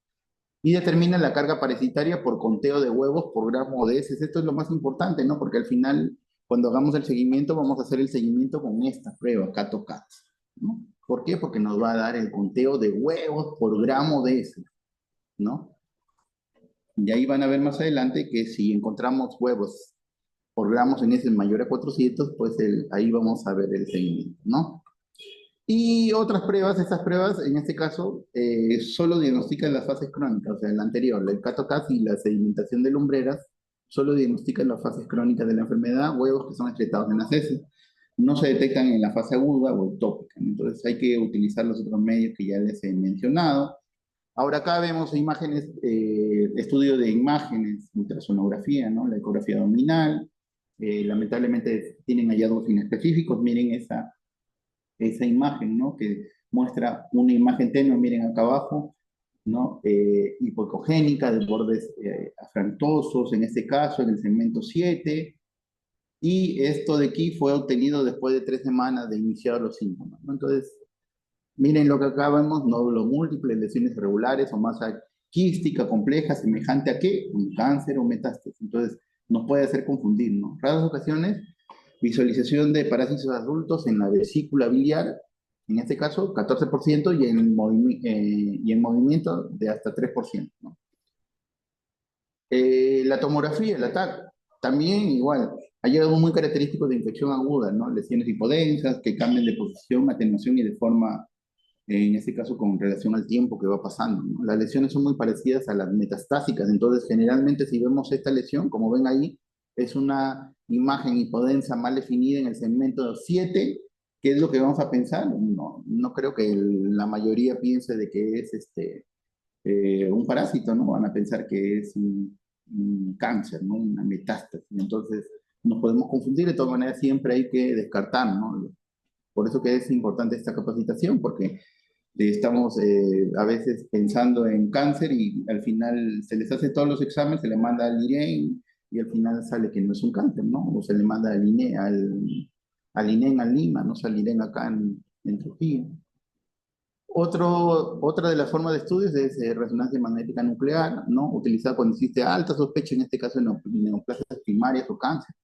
Y determina la carga parasitaria por conteo de huevos por gramo de heces. Esto es lo más importante, ¿no? Porque al final, cuando hagamos el seguimiento, vamos a hacer el seguimiento con esta prueba, CATO-CATS, ¿no? ¿Por qué? Porque nos va a dar el conteo de huevos por gramo de heces, ¿no? Y ahí van a ver más adelante que si encontramos huevos por gramos en heces mayor a 400, pues ahí vamos a ver el seguimiento, ¿no? Y otras pruebas, estas pruebas en este caso solo diagnostican las fases crónicas, o sea, la anterior, el CATO-CAS y la sedimentación de lumbreras, solo diagnostican las fases crónicas de la enfermedad, huevos que son excretados en las heces. No se detectan en la fase aguda o ectópica, ¿no? Entonces hay que utilizar los otros medios que ya les he mencionado. Ahora acá vemos imágenes, estudio de imágenes, ultrasonografía, ¿no? La ecografía abdominal. Lamentablemente tienen hallazgos inespecíficos. Miren esa imagen, ¿no? Que muestra una imagen tenue, miren acá abajo, ¿no? Hipocogénica, de bordes afrantosos, en este caso, en el segmento 7. Y esto de aquí fue obtenido después de 3 semanas de iniciar los síntomas, ¿no? Entonces, miren lo que acá vemos, nódulos múltiples, lesiones irregulares o masa quística compleja, semejante a qué? Un cáncer o metástasis. Entonces, nos puede hacer confundir, ¿no? Raras ocasiones, visualización de parásitos adultos en la vesícula biliar, en este caso 14%, y en movimiento de hasta 3%, ¿no? La tomografía, el ATAC, también igual. Hay algo muy característico de infección aguda, ¿no? Lesiones hipodensas que cambian de posición, atenuación y de forma, en este caso con relación al tiempo que va pasando, ¿no? Las lesiones son muy parecidas a las metastásicas, entonces generalmente si vemos esta lesión, como ven ahí, es una imagen hipodensa mal definida en el segmento 7. ¿Qué es lo que vamos a pensar? No, no creo que la mayoría piense de que es un parásito, ¿no? Van a pensar que es un cáncer, ¿no? Una metástasis. Entonces, nos podemos confundir, de todas maneras siempre hay que descartar, ¿no? Por eso que es importante esta capacitación, porque estamos a veces pensando en cáncer y al final se les hace todos los exámenes, se le manda al IREN y al final sale que no es un cáncer, ¿no? O se le manda al INEN, al Lima, no sale IREN acá en Trujillo. Otra de las formas de estudios es resonancia magnética nuclear, ¿no? Utilizada cuando existe alta sospecha, en este caso en neoplasias primarias o cáncer,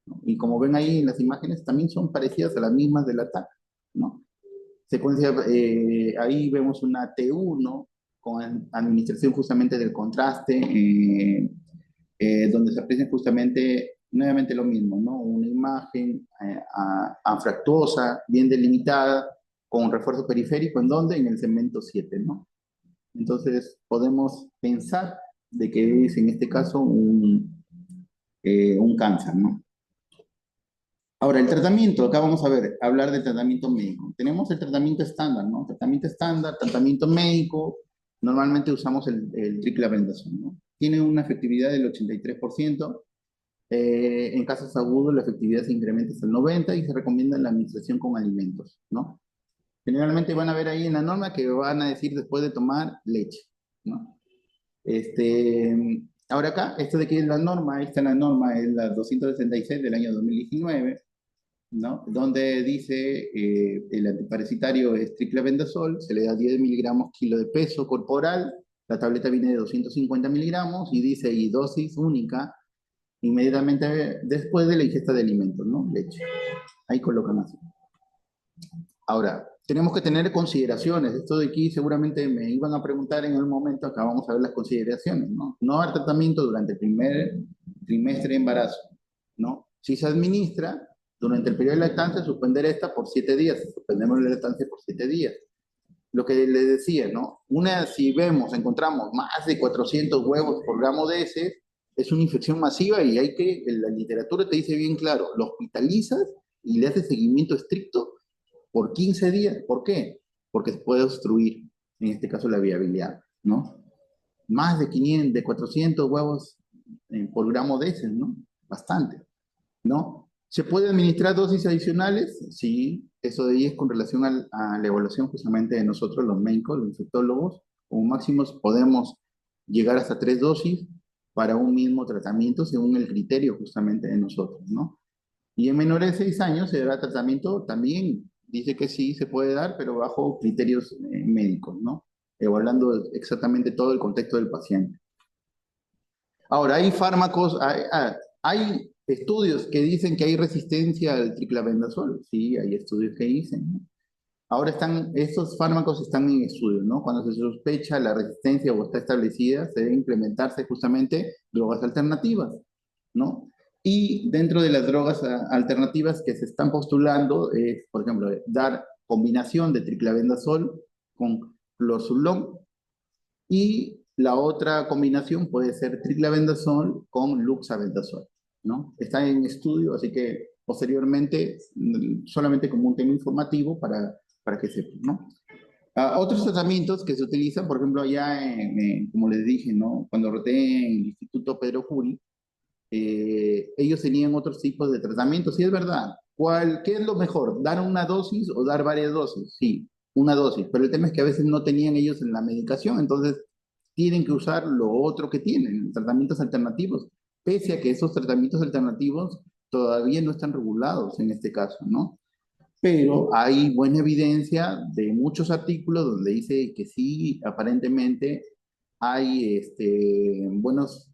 ¿no? Y como ven ahí en las imágenes, también son parecidas a las mismas del ataque, ¿no? Secuencia, ahí vemos una T1 con administración justamente del contraste, donde se aprecia justamente nuevamente lo mismo, ¿no? Una imagen anfractuosa, bien delimitada, con refuerzo periférico, ¿en dónde? En el segmento 7, ¿no? Entonces podemos pensar de que es en este caso un cáncer, ¿no? Ahora, el tratamiento, acá vamos a ver, hablar del tratamiento médico. Tenemos el tratamiento estándar, ¿no? Tratamiento estándar, tratamiento médico, normalmente usamos el triclabendazol, ¿no? Tiene una efectividad del 83%, en casos agudos la efectividad se incrementa hasta el 90% y se recomienda la administración con alimentos, ¿no? Generalmente van a ver ahí en la norma que van a decir después de tomar leche, ¿no? Ahora acá, esto de que es la norma, esta es la norma, es la 266 del año 2019, ¿no? Donde dice el antiparasitario es triclabendazol, se le da 10 miligramos kilo de peso corporal, la tableta viene de 250 miligramos y dice y dosis única inmediatamente después de la ingesta de alimentos, ¿no? Leche. Ahí colocan así. Ahora, tenemos que tener consideraciones. Esto de aquí seguramente me iban a preguntar en el momento, acá vamos a ver las consideraciones, ¿no? No dar tratamiento durante el primer trimestre de embarazo, ¿no? Si se administra, Durante el periodo de lactancia, suspender esta por 7 días. Suspendemos la lactancia por 7 días. Lo que les decía, ¿no? Si vemos, encontramos más de 400 huevos por gramo de ese, es una infección masiva y la literatura te dice bien claro, lo hospitalizas y le haces seguimiento estricto por 15 días. ¿Por qué? Porque se puede obstruir, en este caso, la viabilidad, ¿no? Más de 500, de 400 huevos por gramo de ese, ¿no? Bastante, ¿no? ¿Se puede administrar dosis adicionales? Sí, eso de ahí es con relación a la evaluación justamente de nosotros, los médicos, los infectólogos. Como máximos podemos llegar hasta 3 dosis para un mismo tratamiento según el criterio justamente de nosotros, ¿no? Y en menores de 6 años se dará tratamiento también, dice que sí se puede dar, pero bajo criterios médicos, ¿no? Evaluando exactamente todo el contexto del paciente. Ahora, hay fármacos, hay estudios que dicen que hay resistencia al triclavendazol. Sí, hay estudios que dicen, ¿no? Ahora estos fármacos están en estudio, ¿no? Cuando se sospecha la resistencia o está establecida, se debe implementarse justamente drogas alternativas, ¿no? Y dentro de las drogas alternativas que se están postulando es, por ejemplo, dar combinación de triclavendazol con clorsulón y la otra combinación puede ser triclavendazol con luxavendazol, ¿no? Está en estudio, así que posteriormente, solamente como un tema informativo para que sepan, ¿no? Otros tratamientos que se utilizan, por ejemplo, allá, como les dije, ¿no? Cuando roté en el Instituto Pedro Curi, ellos tenían otros tipos de tratamientos, sí es verdad. ¿Qué es lo mejor? ¿Dar una dosis o dar varias dosis? Sí, una dosis, pero el tema es que a veces no tenían ellos en la medicación, entonces tienen que usar lo otro que tienen, tratamientos alternativos, pese a que esos tratamientos alternativos todavía no están regulados en este caso, ¿no? Pero hay buena evidencia de muchos artículos donde dice que sí, aparentemente hay buenos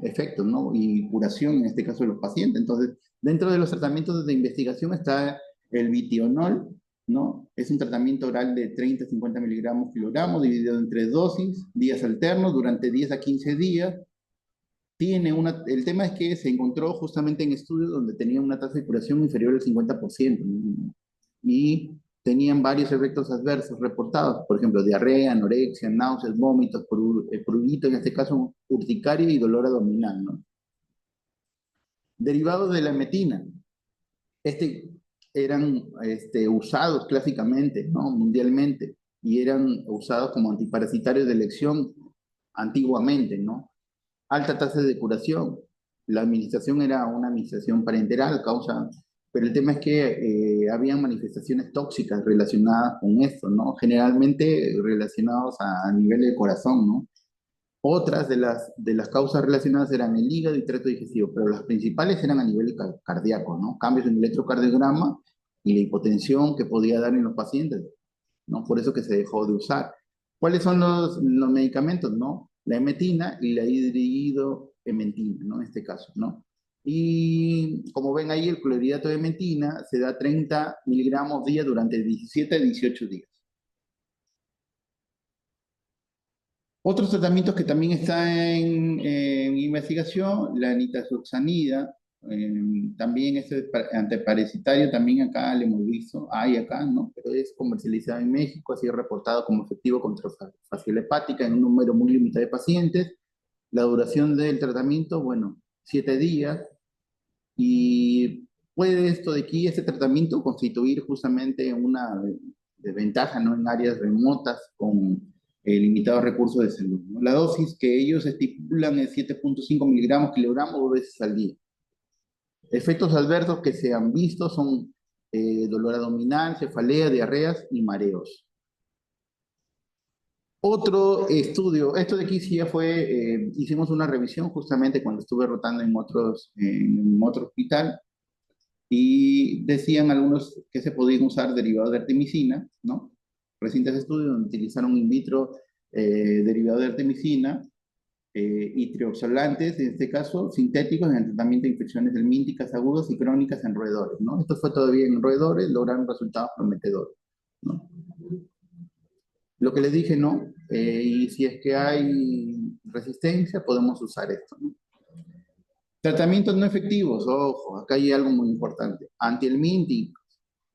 efectos, ¿no? Y curación en este caso de los pacientes. Entonces, dentro de los tratamientos de investigación está el vitionol, ¿no? Es un tratamiento oral de 30 a 50 miligramos kilogramos, dividido en 3 dosis, días alternos, durante 10 a 15 días. El tema es que se encontró justamente en estudios donde tenía una tasa de curación inferior al 50%, ¿no? Y tenían varios efectos adversos reportados, por ejemplo, diarrea, anorexia, náuseas, vómitos, prurito, en este caso urticaria y dolor abdominal, ¿no? Derivados de la metina, este, eran usados clásicamente, ¿no? Mundialmente, y eran usados como antiparasitarios de elección antiguamente, ¿no? Alta tasa de curación. La administración era una administración parenteral, pero el tema es que había manifestaciones tóxicas relacionadas con esto, ¿no? Generalmente relacionados a nivel del corazón, ¿no? Otras de las causas relacionadas eran el hígado y tracto digestivo, pero las principales eran a nivel cardíaco, ¿no? Cambios en el electrocardiograma y la hipotensión que podía dar en los pacientes, ¿no? Por eso que se dejó de usar. ¿Cuáles son los medicamentos, no? La emetina y la hidroementina, ¿no? En este caso, ¿no? Y como ven ahí, el clorhidrato de emetina se da 30 miligramos día durante 17 a 18 días. Otros tratamientos que también están en investigación, la nitazoxanida, también es antiparasitario, también acá lo hemos visto, hay acá, ¿no? Pero es comercializado en México, ha sido reportado como efectivo contra fasciole hepática en un número muy limitado de pacientes. La duración del tratamiento, bueno, 7 días, y puede esto de aquí, este tratamiento, constituir justamente una ventaja, ¿no? En áreas remotas con limitados recursos de salud, ¿no? La dosis que ellos estipulan es 7.5 miligramos kilogramos 2 veces al día. Efectos adversos que se han visto son dolor abdominal, cefalea, diarreas y mareos. Otro estudio, esto de aquí sí ya fue, hicimos una revisión justamente cuando estuve rotando en otro hospital, y decían algunos que se podían usar derivados de artemisina, ¿no? Recientes estudios donde utilizaron in vitro derivados de artemisina y trioxolantes, en este caso sintéticos, en el tratamiento de infecciones helmínticas agudas y crónicas en roedores, ¿no? Esto fue todavía en roedores, lograron resultados prometedores, ¿no? Lo que les dije, ¿no? Y si es que hay resistencia, podemos usar esto, ¿no? Tratamientos no efectivos, ojo, acá hay algo muy importante. Antihelmínticos,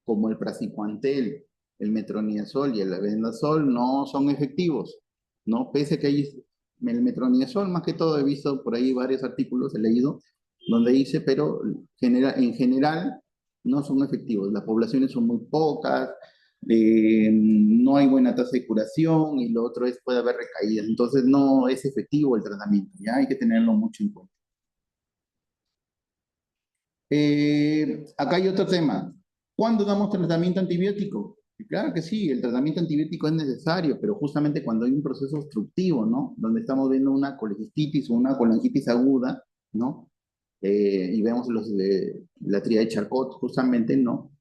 como el praziquantel, el metronidazol y el albendazol, no son efectivos, ¿no? Pese a que hay el metronidazol, más que todo, he visto por ahí varios artículos, he leído, donde dice, pero en general no son efectivos. Las poblaciones son muy pocas, no hay buena tasa de curación y lo otro es puede haber recaídas. Entonces no es efectivo el tratamiento, ya hay que tenerlo mucho en cuenta. Acá hay otro tema. ¿Cuándo damos tratamiento antibiótico? Y claro que sí, el tratamiento antibiótico es necesario, pero justamente cuando hay un proceso obstructivo, ¿no? Donde estamos viendo una colegistitis o una colangitis aguda, ¿no? Y vemos la tríada de Charcot, justamente, ¿no?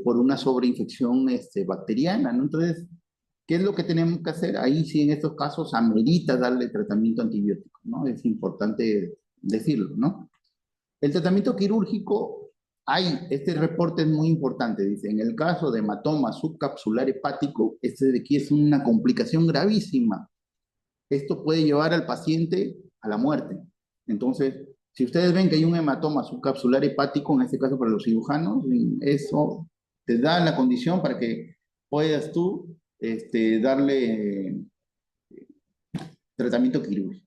Por una sobreinfección bacteriana, ¿no? Entonces, ¿qué es lo que tenemos que hacer? Ahí sí, en estos casos, amerita darle tratamiento antibiótico, ¿no? Es importante decirlo, ¿no? El tratamiento quirúrgico, este reporte es muy importante, dice, en el caso de hematoma subcapsular hepático, este de aquí es una complicación gravísima. Esto puede llevar al paciente a la muerte. Entonces, si ustedes ven que hay un hematoma subcapsular hepático, en este caso para los cirujanos, eso te da la condición para que puedas tú darle tratamiento quirúrgico.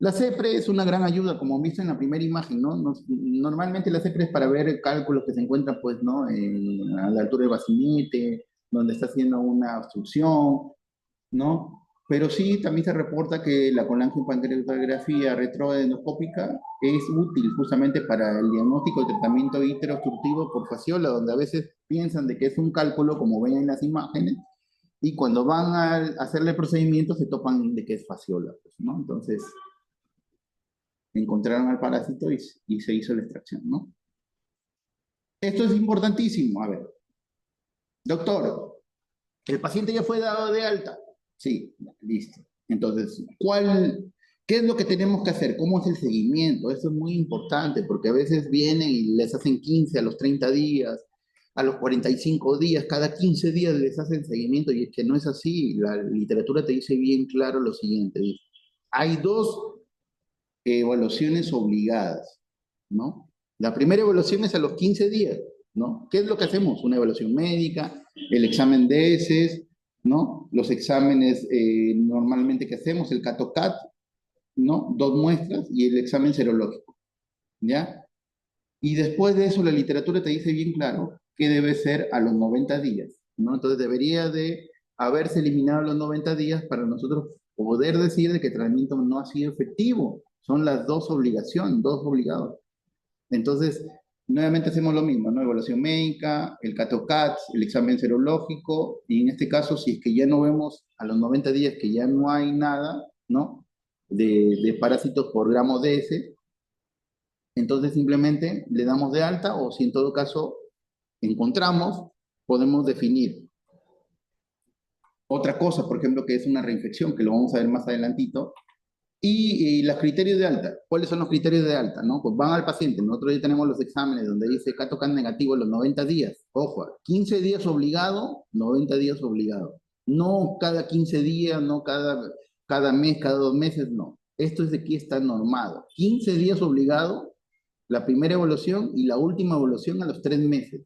La CEPRE es una gran ayuda, como han visto en la primera imagen, ¿no? Normalmente la CEPRE es para ver cálculos que se encuentran, pues, ¿no? A la altura del bacinete, donde está haciendo una obstrucción, ¿no? Pero sí, también se reporta que la colangiopancreatografía retroendoscópica es útil justamente para el diagnóstico y tratamiento interobstructivo por fasciola, donde a veces piensan de que es un cálculo, como ven en las imágenes, y cuando van a hacerle el procedimiento se topan de que es fasciola, pues, ¿no? Entonces, encontraron al parásito y se hizo la extracción, ¿no? Esto es importantísimo. A ver, doctor, el paciente ya fue dado de alta. Sí, listo. Entonces, ¿qué es lo que tenemos que hacer? ¿Cómo es el seguimiento? Eso es muy importante porque a veces vienen y les hacen 15 a los 30 días, a los 45 días, cada 15 días les hacen seguimiento y es que no es así. La literatura te dice bien claro lo siguiente. Dice, hay dos evaluaciones obligadas, ¿no? La primera evaluación es a los 15 días, ¿no? ¿Qué es lo que hacemos? Una evaluación médica, el examen de heces, ¿no? Los exámenes normalmente que hacemos, el CAT-OCAT, ¿no? Dos muestras y el examen serológico, ¿ya? Y después de eso la literatura te dice bien claro que debe ser a los 90 días, ¿no? Entonces debería de haberse eliminado los 90 días para nosotros poder decir de que el tratamiento no ha sido efectivo. Son las dos obligaciones, dos obligados. Entonces, nuevamente hacemos lo mismo, ¿no? Evaluación médica, el CAT-OCAT, el examen serológico, y en este caso, si es que ya no vemos a los 90 días que ya no hay nada, ¿no? De parásitos por gramo DS, entonces simplemente le damos de alta o si en todo caso encontramos, podemos definir otra cosa, por ejemplo, que es una reinfección, que lo vamos a ver más adelantito. Y los criterios de alta. ¿Cuáles son los criterios de alta? ¿No? Pues van al paciente. Nosotros ya tenemos los exámenes donde dice CAT-OCAT negativo los 90 días. Ojo, 15 días obligado, 90 días obligado. No cada 15 días, no cada mes, cada 2 meses, no. Esto es de aquí está normado. 15 días obligado, la primera evaluación y la última evaluación a los 3 meses.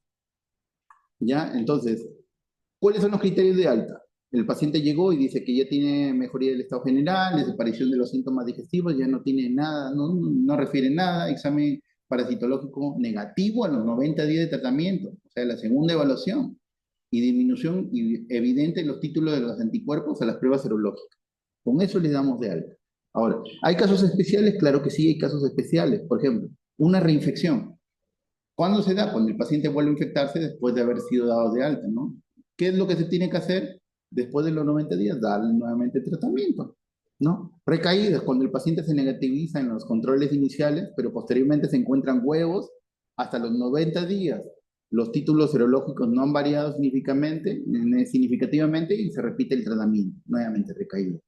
¿Ya? Entonces, ¿cuáles son los criterios de alta? El paciente llegó y dice que ya tiene mejoría del estado general, desaparición de los síntomas digestivos, ya no tiene nada, no refiere nada, examen parasitológico negativo a los 90 días de tratamiento, o sea, la segunda evaluación, y disminución evidente en los títulos de los anticuerpos a las pruebas serológicas. Con eso le damos de alta. Ahora, ¿hay casos especiales? Claro que sí, hay casos especiales. Por ejemplo, una reinfección. ¿Cuándo se da? Cuando el paciente vuelve a infectarse después de haber sido dado de alta, ¿no? ¿Qué es lo que se tiene que hacer después de los 90 días? Darle nuevamente tratamiento, ¿no? Recaídas, cuando el paciente se negativiza en los controles iniciales, pero posteriormente se encuentran huevos hasta los 90 días. Los títulos serológicos no han variado significativamente y se repite el tratamiento, nuevamente recaída.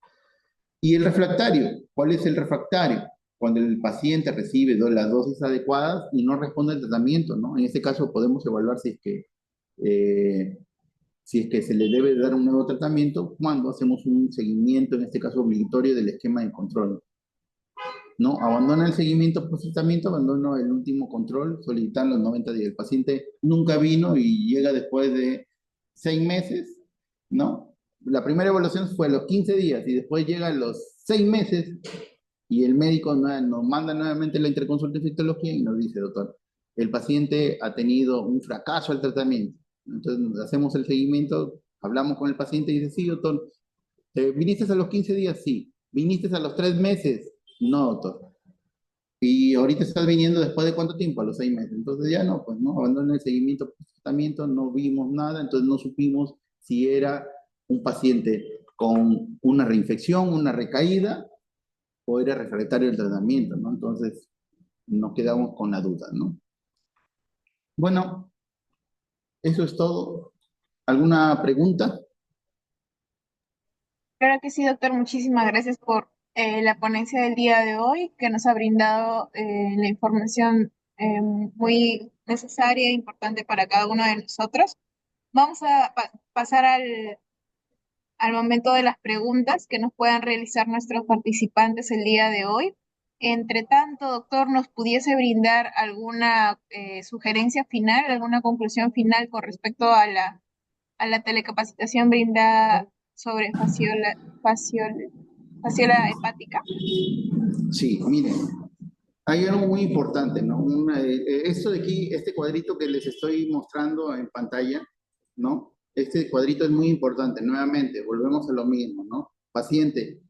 Y el refractario, ¿cuál es el refractario? Cuando el paciente recibe las dosis adecuadas y no responde al tratamiento, ¿no? En este caso podemos evaluar eh, si es que se le debe dar un nuevo tratamiento cuando hacemos un seguimiento, en este caso obligatorio, del esquema de control. ¿no? Abandona el seguimiento post-tratamiento, abandona el último control, solicitan los 90 días. El paciente nunca vino y llega después de 6 meses, ¿no? La primera evaluación fue a los 15 días y después llega a los 6 meses y el médico nos manda nuevamente la interconsulta de infectología y nos dice, doctor, el paciente ha tenido un fracaso al tratamiento. Entonces hacemos el seguimiento, hablamos con el paciente y dice, sí, doctor, ¿viniste a los 15 días? Sí. ¿Viniste a los 3 meses? No, doctor. Y ahorita estás viniendo después de cuánto tiempo, a los 6 meses. Entonces ya no, pues no, abandona el seguimiento, tratamiento, no vimos nada, entonces no supimos si era un paciente con una reinfección, una recaída, o era refractario el tratamiento, ¿no? Entonces nos quedamos con la duda, ¿no? Bueno, eso es todo. ¿Alguna pregunta? Claro que sí, doctor. Muchísimas gracias por la ponencia del día de hoy, que nos ha brindado la información muy necesaria e importante para cada uno de nosotros. Vamos a pasar al momento de las preguntas que nos puedan realizar nuestros participantes el día de hoy. Entre tanto, doctor, ¿nos pudiese brindar alguna sugerencia final, alguna conclusión final con respecto a la telecapacitación brindada sobre fasciola hepática? Sí, miren, hay algo muy importante, ¿no? Esto de aquí, este cuadrito que les estoy mostrando en pantalla, ¿no? Este cuadrito es muy importante. Nuevamente, volvemos a lo mismo, ¿no? Paciente,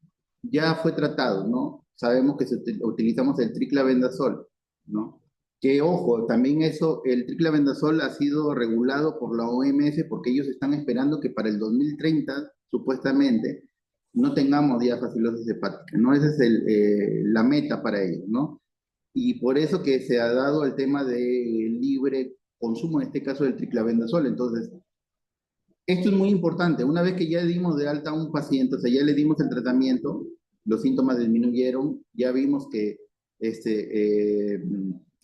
ya fue tratado, ¿no? Sabemos que utilizamos el triclavendazol, ¿no? Que ojo, también eso, el triclavendazol ha sido regulado por la OMS porque ellos están esperando que para el 2030, supuestamente, no tengamos ya fascilosis hepática, ¿no? Esa es la meta para ellos, ¿no? Y por eso que se ha dado el tema de libre consumo, en este caso del triclavendazol. Entonces, esto es muy importante. Una vez que ya dimos de alta a un paciente, o sea, ya le dimos el tratamiento, los síntomas disminuyeron, ya vimos que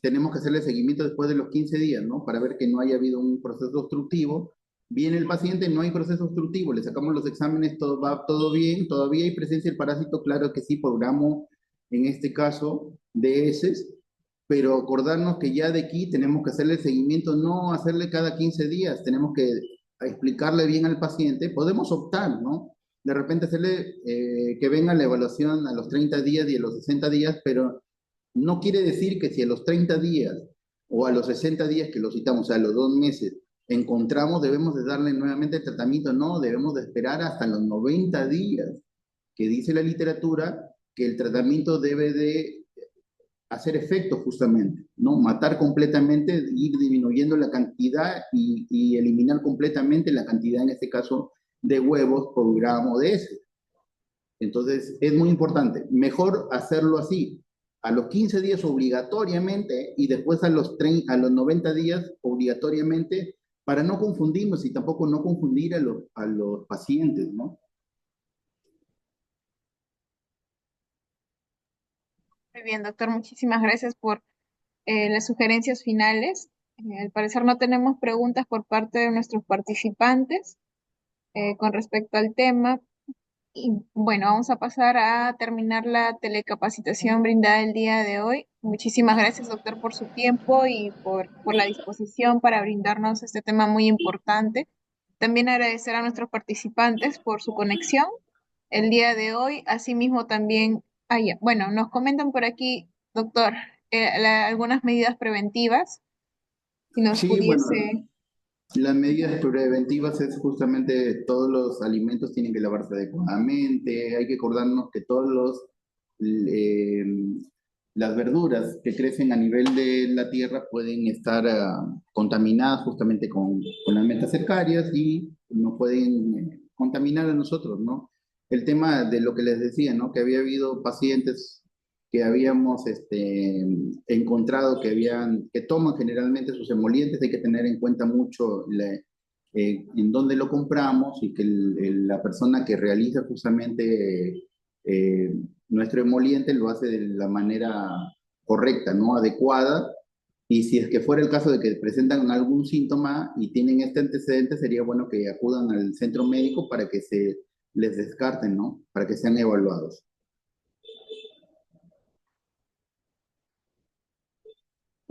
tenemos que hacerle seguimiento después de los 15 días, ¿no? Para ver que no haya habido un proceso obstructivo. Viene el paciente, no hay proceso obstructivo, le sacamos los exámenes, todo va todo bien, todavía hay presencia del parásito, claro que sí, por gramo, en este caso, de heces, pero acordarnos que ya de aquí tenemos que hacerle seguimiento, no hacerle cada 15 días, tenemos que explicarle bien al paciente, podemos optar, ¿no? De repente hacerle que venga la evaluación a los 30 días y a los 60 días, pero no quiere decir que si a los 30 días o a los 60 días que lo citamos, o sea, a los 2 meses, encontramos, debemos de darle nuevamente el tratamiento, no, debemos de esperar hasta los 90 días, que dice la literatura que el tratamiento debe de hacer efecto justamente, ¿no? Matar completamente, ir disminuyendo la cantidad y eliminar completamente la cantidad, en este caso, de huevos por gramo de ese. Entonces, es muy importante. Mejor hacerlo así, a los 15 días obligatoriamente y después a los 90 días obligatoriamente, para no confundirnos y tampoco no confundir a los pacientes, ¿no? Muy bien, doctor. Muchísimas gracias por las sugerencias finales. Al parecer no tenemos preguntas por parte de nuestros participantes con respecto al tema. Y bueno, vamos a pasar a terminar la telecapacitación brindada el día de hoy. Muchísimas gracias, doctor, por su tiempo y por la disposición para brindarnos este tema muy importante. También agradecer a nuestros participantes por su conexión el día de hoy. Asimismo, también, bueno, nos comentan por aquí, doctor, algunas medidas preventivas, si nos Sí, bueno, pudiese. las medidas preventivas es justamente todos los alimentos tienen que lavarse adecuadamente, hay que acordarnos que eh, las verduras que crecen a nivel de la tierra pueden estar contaminadas justamente con las metas cercarias y nos pueden contaminar a nosotros, ¿no? El tema de lo que les decía, ¿no? Que había habido pacientes que habíamos encontrado que toman generalmente sus emolientes, hay que tener en cuenta mucho en dónde lo compramos y que la persona que realiza justamente eh, nuestro emoliente lo hace de la manera correcta, ¿no? Adecuada. Y si es que fuera el caso de que presentan algún síntoma y tienen este antecedente, sería bueno que acudan al centro médico para que se les descarten, ¿no? Para que sean evaluados.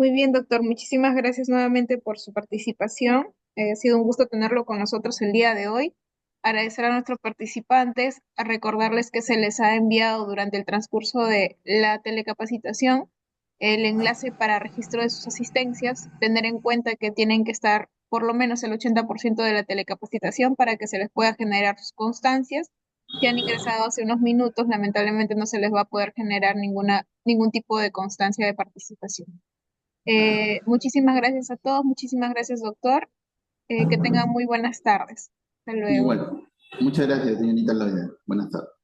Muy bien, doctor. Muchísimas gracias nuevamente por su participación. Ha sido un gusto tenerlo con nosotros el día de hoy. Agradecer a nuestros participantes, a recordarles que se les ha enviado durante el transcurso de la telecapacitación el enlace para registro de sus asistencias, tener en cuenta que tienen que estar por lo menos el 80% de la telecapacitación para que se les pueda generar sus constancias. Si han ingresado hace unos minutos, lamentablemente no se les va a poder generar ningún tipo de constancia de participación. Muchísimas gracias a todos, muchísimas gracias, doctor. Que tengan muy buenas tardes. Hasta luego. Igual, muchas gracias, señorita Loya. Buenas tardes.